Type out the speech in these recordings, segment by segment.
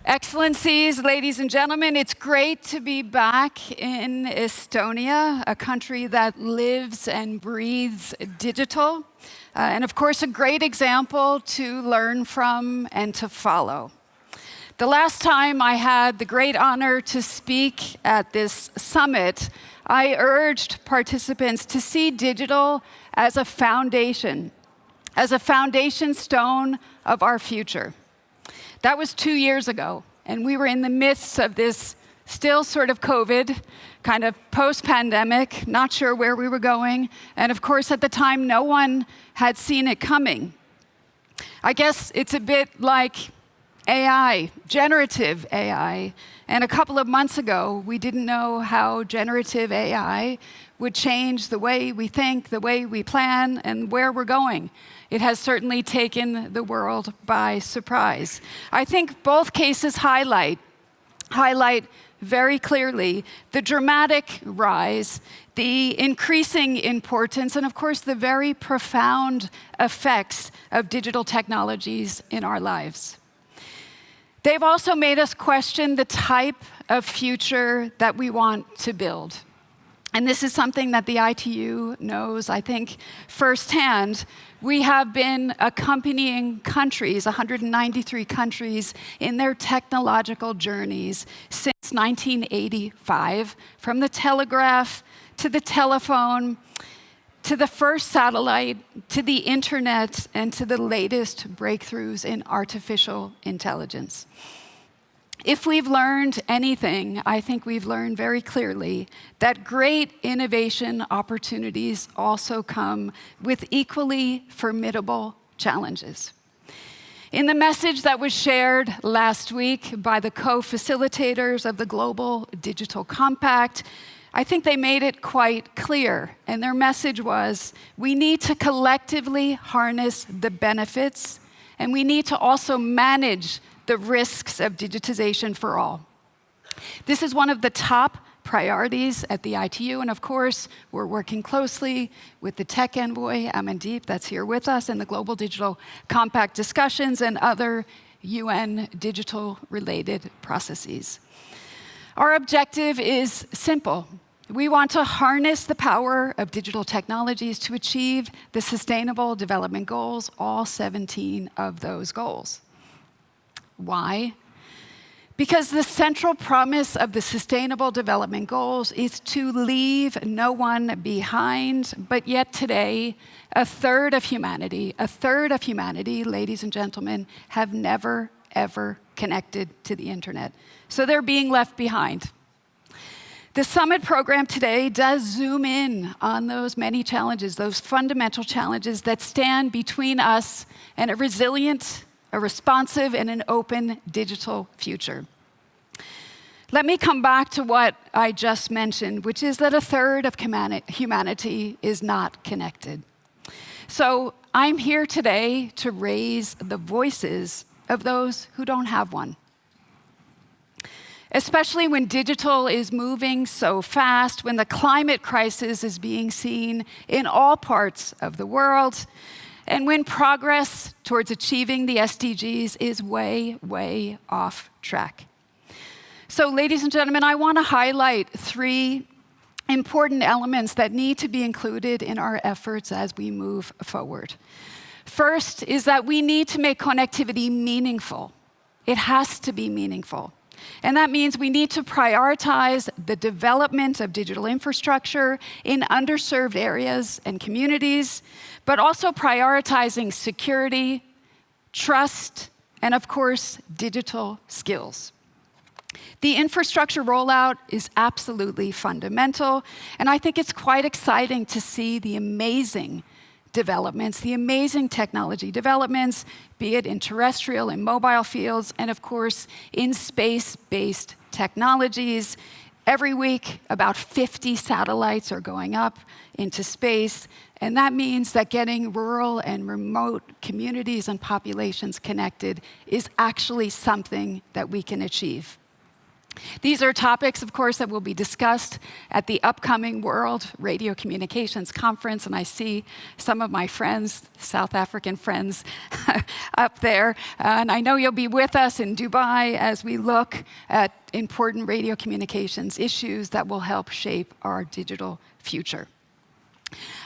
Excellencies, ladies and gentlemen, it's great to be back in Estonia, a country that lives and breathes digital, and of course, a great example to learn from and to follow. The last time I had the great honor to speak at this summit, I urged participants to see digital as a foundation stone of our future. That was 2 years ago, and we were in the midst of this still sort of COVID, kind of post-pandemic, not sure where we were going, and of course at the time no one had seen it coming. I guess it's a bit like AI, generative AI, and a couple of months ago we didn't know how generative AI would change the way we think, the way we plan, and where we're going. It has certainly taken the world by surprise. I think both cases highlight very clearly the dramatic rise, the increasing importance, and of course the very profound effects of digital technologies in our lives. They've also made us question the type of future that we want to build. And this is something that the ITU knows, I think, firsthand. We have been accompanying countries, 193 countries, in their technological journeys since 1985, from the telegraph to the telephone, to the first satellite, to the internet, and to the latest breakthroughs in artificial intelligence. If we've learned anything, I think we've learned very clearly that great innovation opportunities also come with equally formidable challenges. In the message that was shared last week by the co-facilitators of the Global Digital Compact, I think they made it quite clear, and their message was, we need to collectively harness the benefits, and we need to also manage the risks of digitization for all. This is one of the top priorities at the ITU, and of course, we're working closely with the tech envoy, Amandeep, that's here with us, and the Global Digital Compact discussions and other UN digital-related processes. Our objective is simple. We want to harness the power of digital technologies to achieve the Sustainable Development Goals, all 17 of those goals. Why? Because the central promise of the Sustainable Development Goals is to leave no one behind, but yet today, a third of humanity, ladies and gentlemen, have never, ever connected to the internet. So they're being left behind. The summit program today does zoom in on those many challenges, those fundamental challenges that stand between us and a resilient, a responsive, and an open digital future. Let me come back to what I just mentioned, which is that a third of humanity is not connected. So I'm here today to raise the voices of those who don't have one. Especially when digital is moving so fast, when the climate crisis is being seen in all parts of the world, and when progress towards achieving the SDGs is way, way off track. So, ladies and gentlemen, I want to highlight 3 important elements that need to be included in our efforts as we move forward. First is that we need to make connectivity meaningful. It has to be meaningful. And that means we need to prioritize the development of digital infrastructure in underserved areas and communities, but also prioritizing security, trust, and of course, digital skills. The infrastructure rollout is absolutely fundamental, and I think it's quite exciting to see the amazing developments, the amazing technology developments, be it in terrestrial and mobile fields, and of course, in space-based technologies. Every week, about 50 satellites are going up into space, and that means that getting rural and remote communities and populations connected is actually something that we can achieve. These are topics, of course, that will be discussed at the upcoming World Radio Communications Conference, and I see some of my friends, South African friends, up there. And I know you'll be with us in Dubai as we look at important radio communications issues that will help shape our digital future.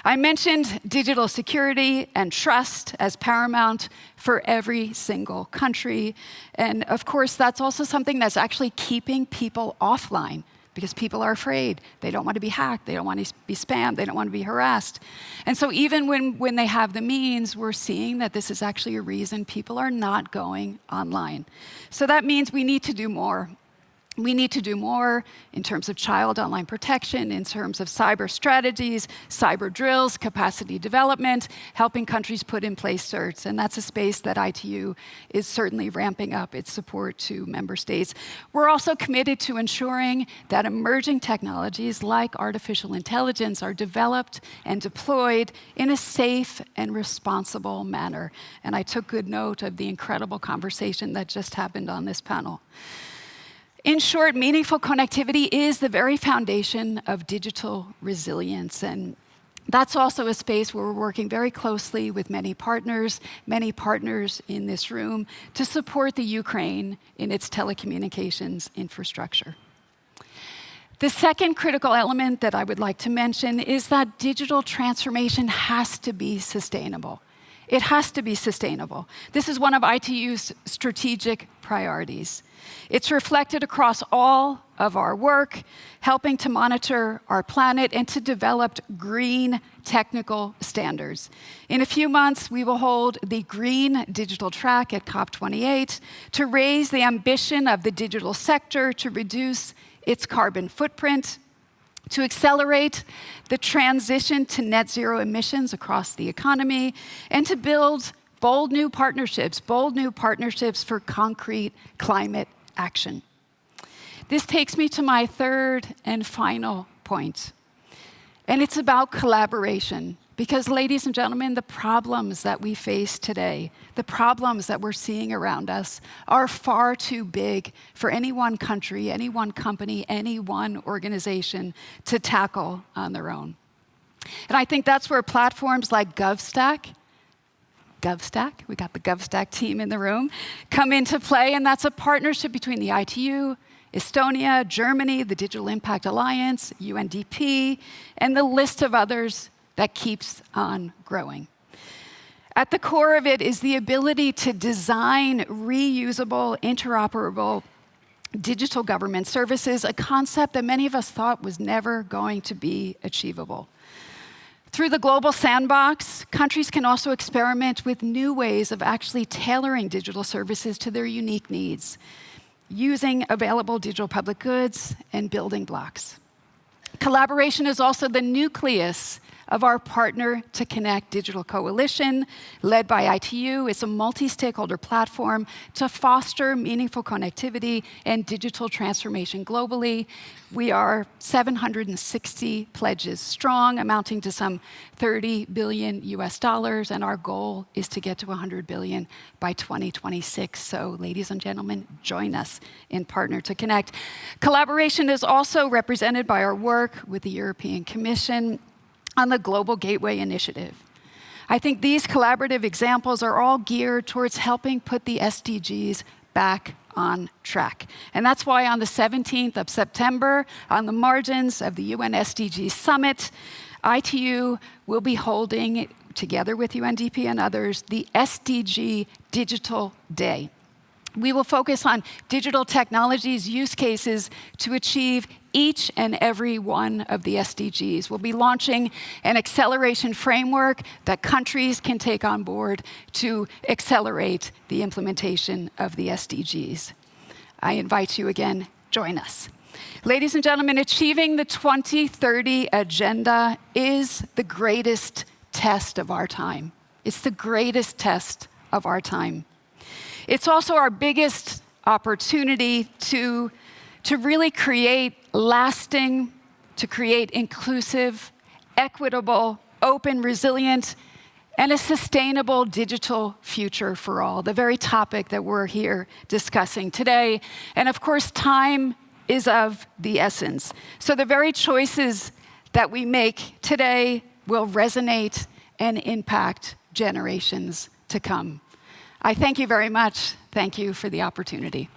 I mentioned digital security and trust as paramount for every single country. And of course, that's also something that's actually keeping people offline because people are afraid. They don't want to be hacked. They don't want to be spammed. They don't want to be harassed. And so even when they have the means, we're seeing that this is actually a reason people are not going online. So that means we need to do more. We need to do more in terms of child online protection, in terms of cyber strategies, cyber drills, capacity development, helping countries put in place certs. And that's a space that ITU is certainly ramping up its support to member states. We're also committed to ensuring that emerging technologies like artificial intelligence are developed and deployed in a safe and responsible manner. And I took good note of the incredible conversation that just happened on this panel. In short, meaningful connectivity is the very foundation of digital resilience. And that's also a space where we're working very closely with many partners in this room to support the Ukraine in its telecommunications infrastructure. The second critical element that I would like to mention is that digital transformation has to be sustainable. It has to be sustainable. This is one of ITU's strategic priorities. It's reflected across all of our work, helping to monitor our planet and to develop green technical standards. In a few months, we will hold the Green Digital Track at COP28 to raise the ambition of the digital sector to reduce its carbon footprint, to accelerate the transition to net zero emissions across the economy, and to build bold new partnerships for concrete climate action. This takes me to my third and final point, and it's about collaboration. Because, ladies and gentlemen, the problems that we face today, the problems that we're seeing around us, are far too big for any one country, any one company, any one organization to tackle on their own. And I think that's where platforms like GovStack, we got the GovStack team in the room, come into play, and that's a partnership between the ITU, Estonia, Germany, the Digital Impact Alliance, UNDP, and the list of others that keeps on growing. At the core of it is the ability to design reusable, interoperable digital government services, a concept that many of us thought was never going to be achievable. Through the global sandbox, countries can also experiment with new ways of actually tailoring digital services to their unique needs, using available digital public goods and building blocks. Collaboration is also the nucleus of our Partner to Connect Digital Coalition, led by ITU. It's a multi-stakeholder platform to foster meaningful connectivity and digital transformation globally. We are 760 pledges strong, amounting to some $30 billion US, and our goal is to get to 100 billion by 2026. So, ladies and gentlemen, join us in Partner to Connect. Collaboration is also represented by our work with the European Commission on the Global Gateway Initiative. I think these collaborative examples are all geared towards helping put the SDGs back on track. And that's why on the 17th of September, on the margins of the UN SDG Summit, ITU will be holding, together with UNDP and others, the SDG Digital Day. We will focus on digital technologies use cases to achieve each and every one of the SDGs. We'll be launching an acceleration framework that countries can take on board to accelerate the implementation of the SDGs. I invite you again, join us. Ladies and gentlemen, achieving the 2030 agenda is the greatest test of our time. It's the greatest test of our time. It's also our biggest opportunity to really create lasting, to create inclusive, equitable, open, resilient, and a sustainable digital future for all, the very topic that we're here discussing today. And of course, time is of the essence. So the very choices that we make today will resonate and impact generations to come. I thank you very much. Thank you for the opportunity.